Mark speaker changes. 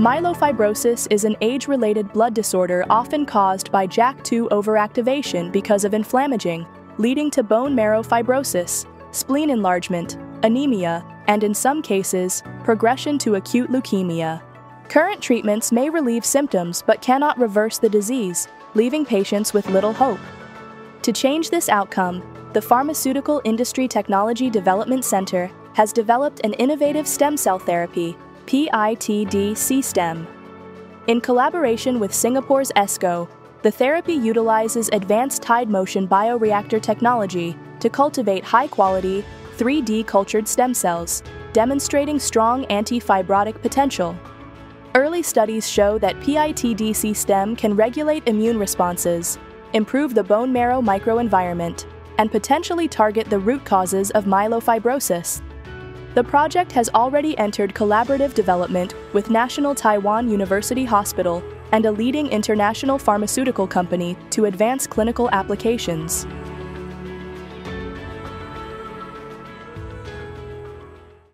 Speaker 1: Myelofibrosis is an age-related blood disorder often caused by JAK2 overactivation because of inflammaging, leading to bone marrow fibrosis, spleen enlargement, anemia, and in some cases, progression to acute leukemia. Current treatments may relieve symptoms but cannot reverse the disease, leaving patients with little hope. To change this outcome, the Pharmaceutical Industry Technology Development Center has developed an innovative stem cell therapy, PitdcStem. In collaboration with Singapore's ESCO, the therapy utilizes advanced tide motion bioreactor technology to cultivate high-quality, 3D cultured stem cells, demonstrating strong anti-fibrotic potential. Early studies show that PitdcStem can regulate immune responses, improve the bone marrow microenvironment, and potentially target the root causes of myelofibrosis. The project has already entered collaborative development with National Taiwan University Hospital and a leading international pharmaceutical company to advance clinical applications.